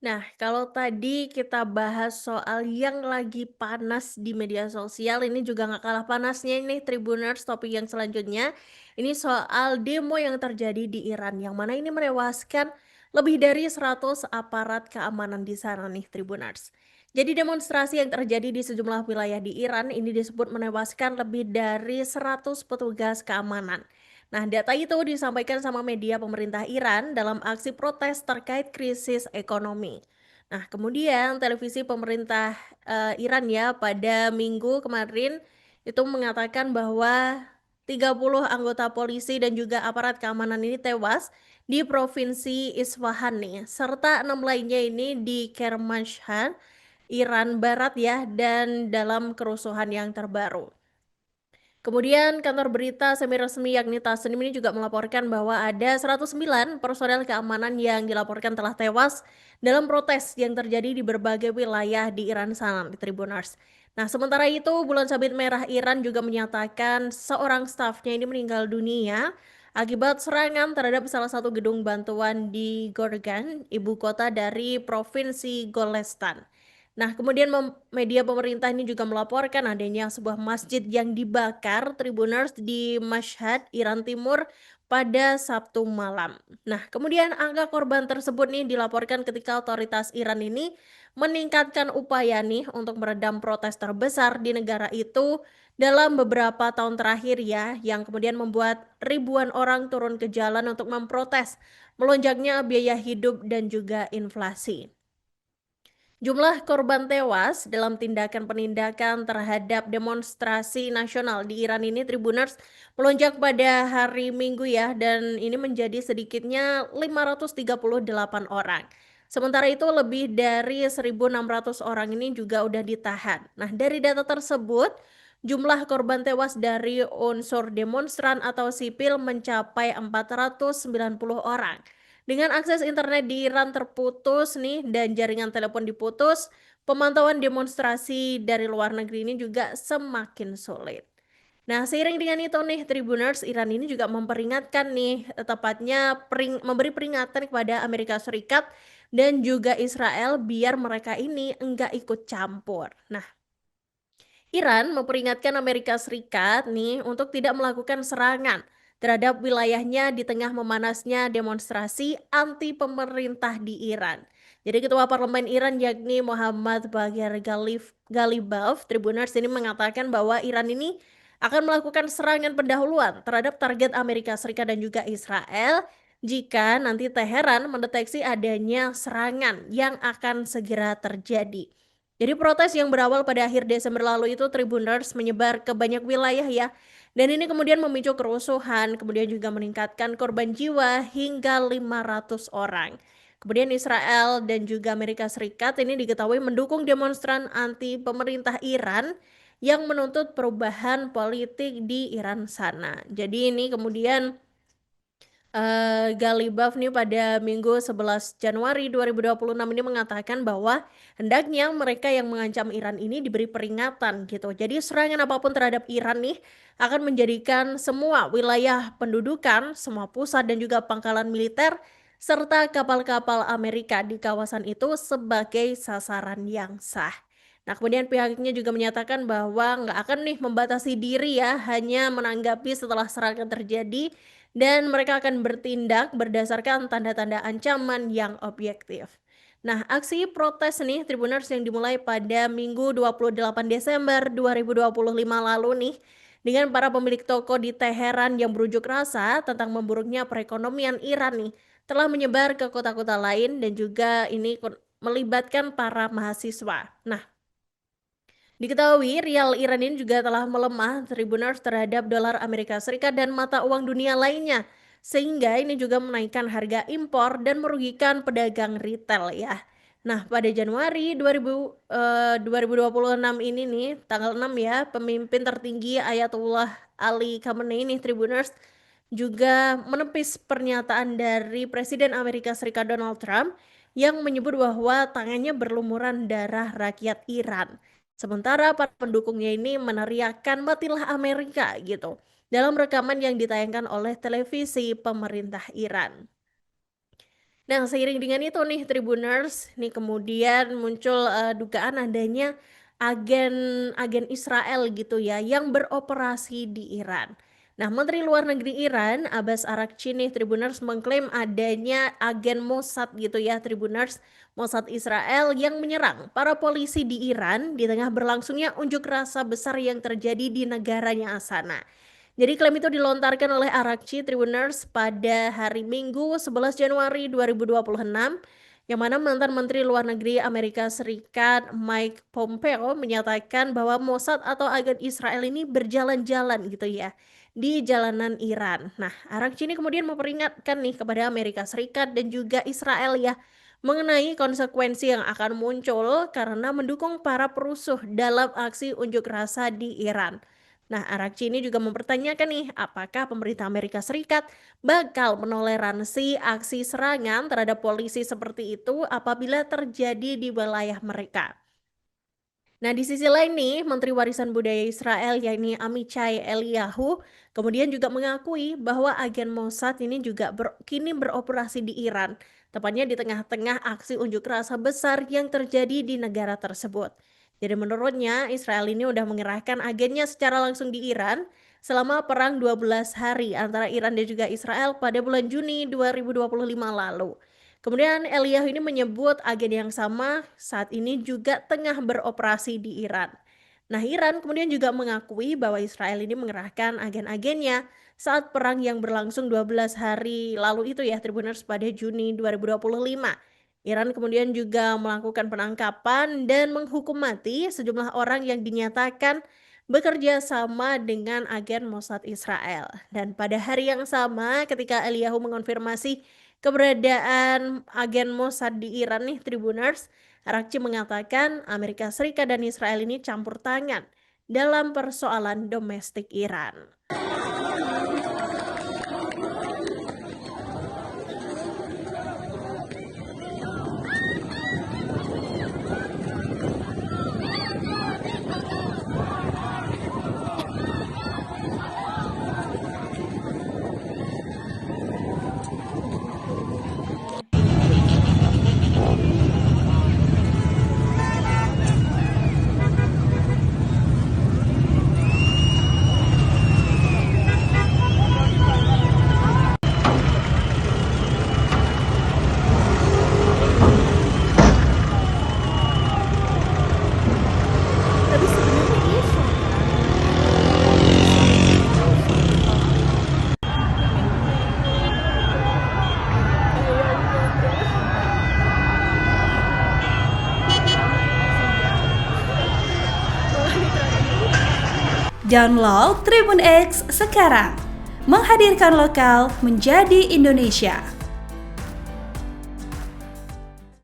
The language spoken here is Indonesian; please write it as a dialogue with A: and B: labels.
A: Nah, kalau tadi kita bahas soal yang lagi panas di media sosial, ini juga nggak kalah panasnya ini Tribuners topik yang selanjutnya. Ini soal demo yang terjadi di Iran, yang mana ini menewaskan lebih dari 100 aparat keamanan di sana nih Tribuners. Jadi demonstrasi yang terjadi di sejumlah wilayah di Iran ini disebut menewaskan lebih dari 100 petugas keamanan. Nah, data itu disampaikan sama media pemerintah Iran dalam aksi protes terkait krisis ekonomi. Nah, kemudian televisi pemerintah Iran ya pada Minggu kemarin itu mengatakan bahwa 30 anggota polisi dan juga aparat keamanan ini tewas di Provinsi Isfahan nih, serta 6 lainnya ini di Kermanshah, Iran Barat ya, dan dalam kerusuhan yang terbaru. Kemudian kantor berita semi resmi yakni Tasnim ini juga melaporkan bahwa ada 109 personel keamanan yang dilaporkan telah tewas dalam protes yang terjadi di berbagai wilayah di Iran sana, di Tribunars. Nah, sementara itu Bulan Sabit Merah Iran juga menyatakan seorang stafnya ini meninggal dunia akibat serangan terhadap salah satu gedung bantuan di Gorgan, ibu kota dari Provinsi Golestan. Nah, kemudian media pemerintah ini juga melaporkan adanya sebuah masjid yang dibakar Tribuners di Mashhad, Iran Timur pada Sabtu malam. Nah, kemudian angka korban tersebut nih dilaporkan ketika otoritas Iran ini meningkatkan upaya nih untuk meredam protes terbesar di negara itu dalam beberapa tahun terakhir ya, yang kemudian membuat ribuan orang turun ke jalan untuk memprotes melonjaknya biaya hidup dan juga inflasi. Jumlah korban tewas dalam tindakan penindakan terhadap demonstrasi nasional di Iran ini Tribuners melonjak pada hari Minggu ya, dan ini menjadi sedikitnya 538 orang. Sementara itu lebih dari 1.600 orang ini juga udah ditahan. Nah, dari data tersebut jumlah korban tewas dari unsur demonstran atau sipil mencapai 490 orang. Dengan akses internet di Iran terputus nih dan jaringan telepon diputus, pemantauan demonstrasi dari luar negeri ini juga semakin sulit. Nah, seiring dengan itu nih, Tribuners Iran ini juga memperingatkan nih, tepatnya memberi peringatan kepada Amerika Serikat dan juga Israel biar mereka ini enggak ikut campur. Nah, Iran memperingatkan Amerika Serikat nih untuk tidak melakukan serangan terhadap wilayahnya di tengah memanasnya demonstrasi anti pemerintah di Iran. Jadi Ketua Parlemen Iran yakni Muhammad Bagher Galibaf, Tribuners ini mengatakan bahwa Iran ini akan melakukan serangan pendahuluan terhadap target Amerika Serikat dan juga Israel jika nanti Teheran mendeteksi adanya serangan yang akan segera terjadi. Jadi protes yang berawal pada akhir Desember lalu itu Tribuners menyebar ke banyak wilayah ya. Dan ini kemudian memicu kerusuhan, kemudian juga meningkatkan korban jiwa hingga 500 orang. Kemudian Israel dan juga Amerika Serikat ini diketahui mendukung demonstran anti pemerintah Iran yang menuntut perubahan politik di Iran sana. Jadi ini kemudian Galibaf nih pada Minggu 11 Januari 2026 ini mengatakan bahwa hendaknya mereka yang mengancam Iran ini diberi peringatan gitu. Jadi serangan apapun terhadap Iran nih akan menjadikan semua wilayah pendudukan, semua pusat dan juga pangkalan militer serta kapal-kapal Amerika di kawasan itu sebagai sasaran yang sah. Nah, kemudian pihaknya juga menyatakan bahwa nggak akan nih membatasi diri ya, hanya menanggapi setelah serangan terjadi dan mereka akan bertindak berdasarkan tanda-tanda ancaman yang objektif. Nah, aksi protes nih Tribuners yang dimulai pada Minggu 28 Desember 2025 lalu nih dengan para pemilik toko di Teheran yang berunjuk rasa tentang memburuknya perekonomian Iran nih telah menyebar ke kota-kota lain dan juga ini melibatkan para mahasiswa. Nah, diketahui rial Iran ini juga telah melemah Tribuners terhadap dolar Amerika Serikat dan mata uang dunia lainnya. Sehingga ini juga menaikkan harga impor dan merugikan pedagang retail ya. Nah, pada Januari 2026 ini nih, tanggal 6 ya, pemimpin tertinggi Ayatullah Ali Khamenei ini Tribuners juga menepis pernyataan dari Presiden Amerika Serikat Donald Trump yang menyebut bahwa tangannya berlumuran darah rakyat Iran. Sementara para pendukungnya ini meneriakkan matilah Amerika gitu dalam rekaman yang ditayangkan oleh televisi pemerintah Iran. Nah, seiring dengan itu nih Tribuners, nih kemudian muncul, dugaan adanya agen Israel gitu ya, yang beroperasi di Iran. Nah, Menteri Luar Negeri Iran, Abbas Araghchi nih Tribuners mengklaim adanya agen Mossad gitu ya Tribuners, Mossad Israel yang menyerang para polisi di Iran di tengah berlangsungnya unjuk rasa besar yang terjadi di negaranya asana. Jadi klaim itu dilontarkan oleh Araghchi Tribuners pada hari Minggu 11 Januari 2026, yang mana mantan Menteri Luar Negeri Amerika Serikat Mike Pompeo menyatakan bahwa Mossad atau agen Israel ini berjalan-jalan gitu ya di jalanan Iran. Nah, Araghchi ini kemudian memperingatkan nih kepada Amerika Serikat dan juga Israel ya mengenai konsekuensi yang akan muncul karena mendukung para perusuh dalam aksi unjuk rasa di Iran. Nah, Araghchi ini juga mempertanyakan nih, apakah pemerintah Amerika Serikat bakal menoleransi aksi serangan terhadap polisi seperti itu apabila terjadi di wilayah mereka. Nah, di sisi lain nih, Menteri Warisan Budaya Israel yakni Amichai Eliyahu kemudian juga mengakui bahwa agen Mossad ini juga kini beroperasi di Iran, tepatnya di tengah-tengah aksi unjuk rasa besar yang terjadi di negara tersebut. Jadi menurutnya, Israel ini udah mengerahkan agennya secara langsung di Iran selama perang 12 hari antara Iran dan juga Israel pada bulan Juni 2025 lalu. Kemudian Eliyahu ini menyebut agen yang sama saat ini juga tengah beroperasi di Iran. Nah, Iran kemudian juga mengakui bahwa Israel ini mengerahkan agen-agennya saat perang yang berlangsung 12 hari lalu itu ya, Tribuners, pada Juni 2025. Iran kemudian juga melakukan penangkapan dan menghukum mati sejumlah orang yang dinyatakan bekerja sama dengan agen Mossad Israel. Dan pada hari yang sama ketika Eliyahu mengonfirmasi keberadaan agen Mossad di Iran nih Tribuners, Araghchi mengatakan Amerika Serikat dan Israel ini campur tangan dalam persoalan domestik Iran. Tapi sebenarnya isu kan
B: Download Tribun X sekarang, menghadirkan lokal menjadi Indonesia.